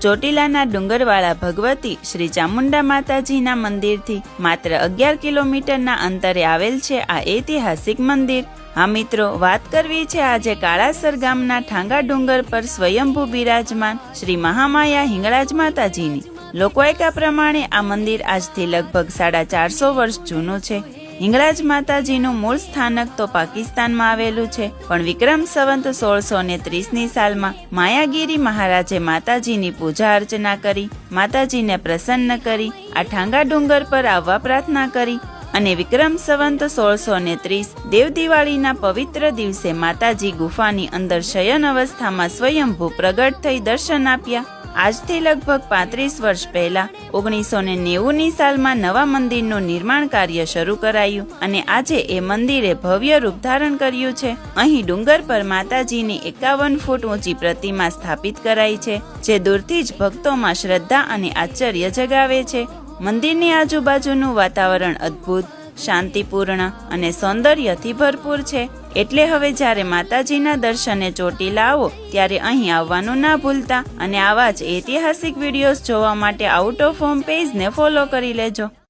ચોટીલાના ડુંગરવાળા ભગવતી શ્રી ચામુંડા માતાજીના મંદિરથી માત્ર 11 કિલોમીટરના અંતરે આવેલ છે આ ઐતિહાસિક મંદિર। હા મિત્રો, વાત કરવી છે આજે કાળાસર ગામના ઠાંગા ડુંગર પર સ્વયંભૂ બિરાજમાન શ્રી મહામાયા હિંગળાજ માતાજીની। લોકવાયકા પ્રમાણે આ મંદિર આજથી લગભગ 450 વર્ષ જૂનું છે। હિંગળાજ માતાજીનું મૂળ સ્થાનક તો પાકિસ્તાનમાં આવેલું છે, પણ વિક્રમ સંવત 1630ની સાલમાં માયાગીરી મહારાજે માતાજીની પૂજા અર્ચના કરી, માતાજીને પ્રસન્ન કરી, આ ઠાંગા ડુંગર પર આવવા પ્રાર્થના કરી અને વિક્રમ સંવત 1630 દેવ દિવાળીના પવિત્ર દિવસે માતાજી ગુફાની અંદર શયન અવસ્થામાં સ્વયંભૂ પ્રગટ થઈ દર્શન આપ્યા। આજથી લગભગ 35 વર્ષ પહેલા 1990ની સાલમાં નવા મંદિરનું નિર્માણ કાર્ય શરૂ કરાયું અને આજે એ મંદિરે ભવ્ય રૂપ ધારણ કર્યું છે। અહીં ડુંગર પર માતાજીની 51 ફૂટ ઊંચી પ્રતિમા સ્થાપિત કરાઈ છે, જે દૂરથી જ ભક્તોમાં શ્રદ્ધા અને આશ્ચર્ય જગાવે છે। મંદિરની આજુબાજુનું વાતાવરણ અદ્ભુત, શાંતિપૂર્ણ અને સૌંદર્યથી ભરપૂર છે, એટલે હવે જ્યારે માતાજીના દર્શને ચોટીલા આવો ત્યારે અહીં આવવાનું ના ભૂલતા અને આવા જ ઐતિહાસિક વિડીયોઝ જોવા માટે આઉટ ઓફ હોમ પેજને ફોલો કરી લેજો।